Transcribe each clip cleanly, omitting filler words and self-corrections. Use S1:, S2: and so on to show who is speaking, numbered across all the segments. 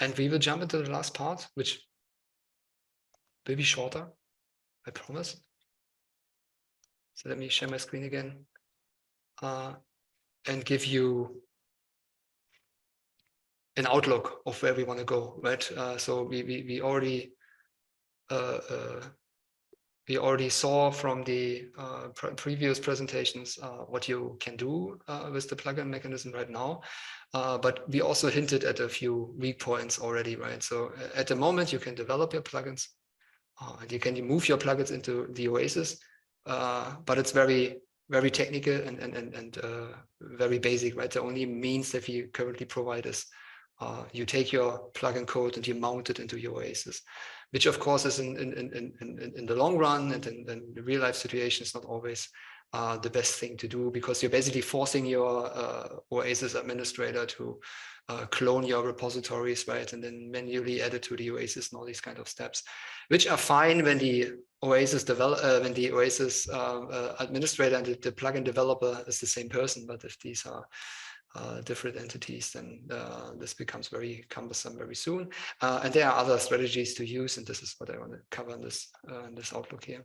S1: And we will jump into the last part, which will be shorter, I promise. So let me share my screen again and give you an outlook of where we want to go, right? So we already saw from the previous presentations what you can do with the plugin mechanism right now, but we also hinted at a few weak points already, right? So at the moment you can develop your plugins and you can move your plugins into the Oasis, but it's very technical and very basic, right? The only means that we currently provide is you take your plugin code and you mount it into your Oasis, which of course is in the long run and in the real life situation is not always the best thing to do, because you're basically forcing your Oasis administrator to clone your repositories, right, and then manually add it to the Oasis and all these kind of steps, which are fine when the Oasis administrator and the plugin developer is the same person. But if these are different entities, then this becomes very cumbersome very soon. And there are other strategies to use, and this is what I want to cover in this outlook here.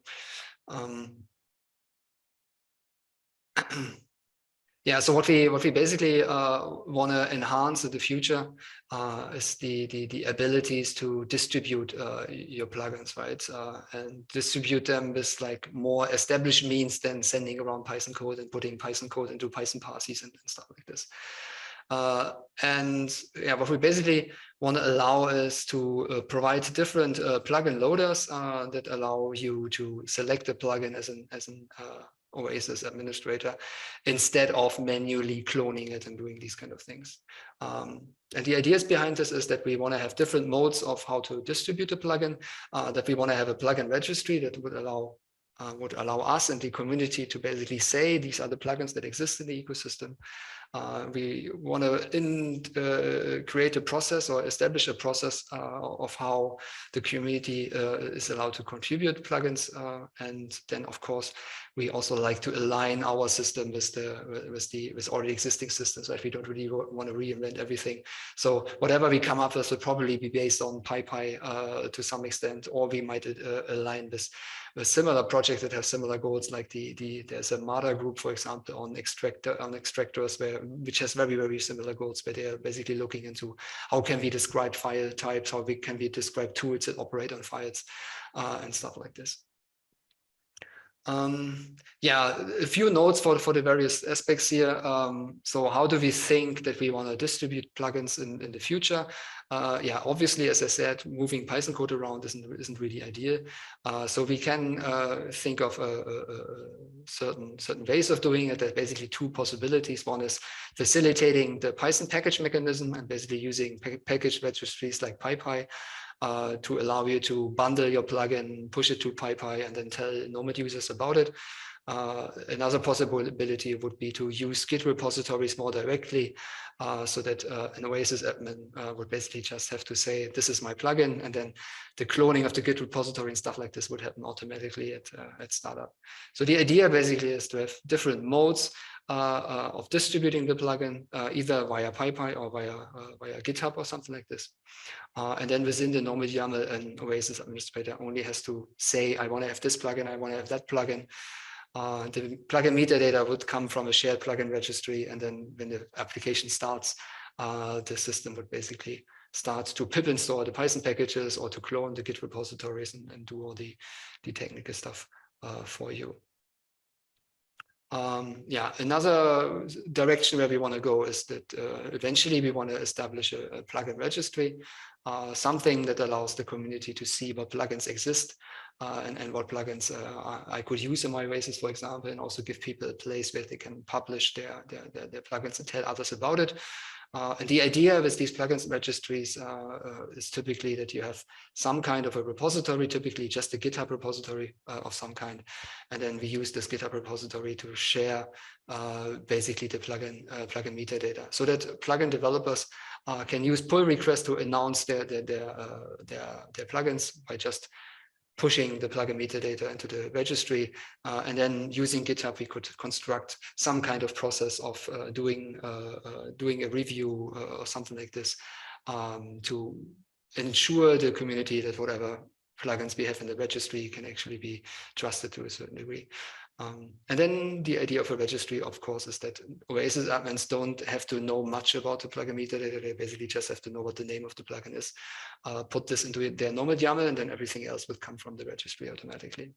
S1: Yeah, so what we basically want to enhance in the future is the abilities to distribute your plugins, right? And distribute them with like more established means than sending around Python code and putting Python code into Python parses and stuff like this. And yeah, what we basically want to allow is to provide different plugin loaders that allow you to select a plugin as an Oasis administrator instead of manually cloning it and doing these kind of things. And the ideas behind this is that we want to have different modes of how to distribute a plugin, that we want to have a plugin registry that would allow us and the community to basically say these are the plugins that exist in the ecosystem. We want to create a process or establish a process of how the community is allowed to contribute plugins, and then of course we also like to align our system with already existing systems. Right? We don't really want to reinvent everything. So whatever we come up with will probably be based on PyPy to some extent, or we might align with similar projects that have similar goals, like there's a MADA group, for example, on extractors, which has very similar goals, where they are basically looking into how can we describe file types, how can we describe tools that operate on files, and stuff like this. Yeah, a few notes for the various aspects here. So how do we think that we want to distribute plugins in the future? Yeah, obviously, as I said, moving Python code around isn't really ideal. So we can think of certain ways of doing it. There's basically two possibilities. One is facilitating the Python package mechanism and basically using package registries like PyPy to allow you to bundle your plugin, push it to PyPy, and then tell NOMAD users about it. Another possibility would be to use Git repositories more directly, so that an Oasis admin would basically just have to say, this is my plugin, and then the cloning of the Git repository and stuff like this would happen automatically at startup. So the idea basically is to have different modes of distributing the plugin, either via PyPy or via GitHub or something like this. And then within the NOMAD YAML, an Oasis administrator only has to say, I want to have this plugin, I want to have that plugin. The plugin metadata would come from a shared plugin registry, and then when the application starts, the system would basically start to pip install the Python packages or to clone the Git repositories and do all the technical stuff for you. Yeah, another direction where we want to go is that eventually we want to establish a plugin registry, something that allows the community to see what plugins exist and what plugins I could use in my Oasis, for example, and also give people a place where they can publish their plugins and tell others about it. And the idea with these plugins registries is typically that you have some kind of a repository, typically just a GitHub repository of some kind. And then we use this GitHub repository to share basically the plugin metadata, so that plugin developers can use pull requests to announce their plugins by just pushing the plugin metadata into the registry, and then using GitHub, we could construct some kind of process of doing a review or something like this, to ensure the community that whatever plugins we have in the registry can actually be trusted to a certain degree. And then the idea of a registry, of course, is that Oasis admins don't have to know much about the plugin metadata. They basically just have to know what the name of the plugin is, put this into their NOMAD YAML, and then everything else will come from the registry automatically.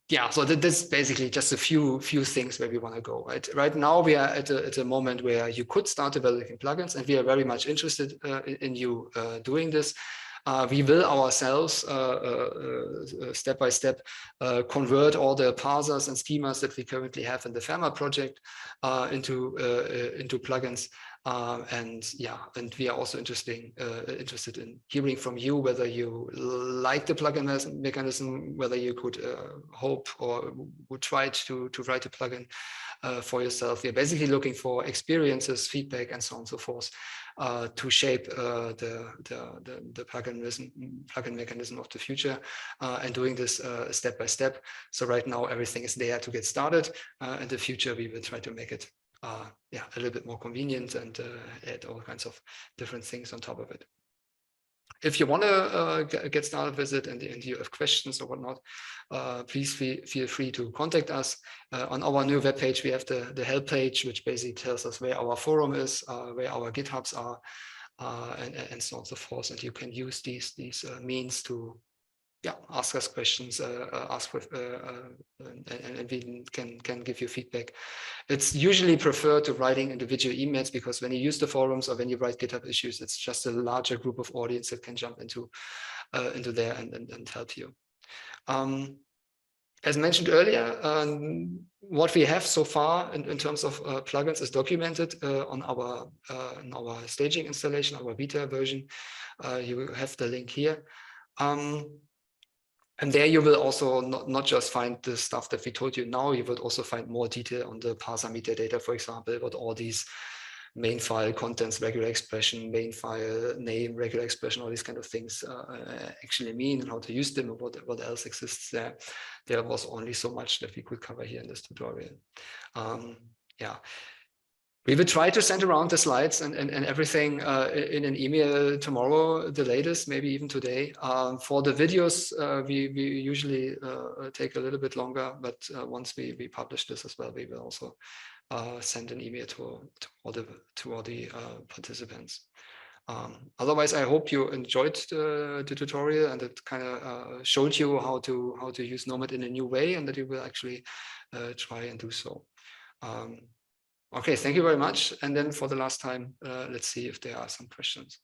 S1: Yeah, so this is basically just a few things where we want to go. Right now, we are at a moment where you could start developing plugins, and we are very much interested in you doing this. We will ourselves step by step convert all the parsers and schemas that we currently have in the FAIRmat project into plugins. And we are also interested in hearing from you whether you like the plugin mechanism, whether you could hope or would try to write a plugin for yourself. We are basically looking for experiences, feedback, and so on and so forth to shape the plugin mechanism of the future, and doing this step by step. So right now everything is there to get started. In the future we will try to make it a little bit more convenient and add all kinds of different things on top of it. If you want to get started with it and you have questions or whatnot, please feel free to contact us. On our new webpage, we have the help page, which basically tells us where our forum is, where our GitHubs are, and so on and so forth. And you can use these means to ask us questions, and we can give you feedback. It's usually preferred to writing individual emails, because when you use the forums or when you write GitHub issues, it's just a larger group of audience that can jump into there and help you. As mentioned earlier, what we have so far in terms of plugins is documented on our staging installation, our beta version. You have the link here. And there you will also not just find the stuff that we told you now, you will also find more detail on the parser metadata, for example, what all these main file contents, regular expression, main file name, regular expression, all these kind of things actually mean, and how to use them, and what else exists there. There was only so much that we could cover here in this tutorial. We will try to send around the slides and everything in an email tomorrow, the latest, maybe even today. For the videos, we usually take a little bit longer, but once we publish this as well, we will also send an email to all the participants. Otherwise, I hope you enjoyed the tutorial, and it kind of showed you how to use NOMAD in a new way, and that you will actually try and do so. Okay, thank you very much. And then for the last time, let's see if there are some questions.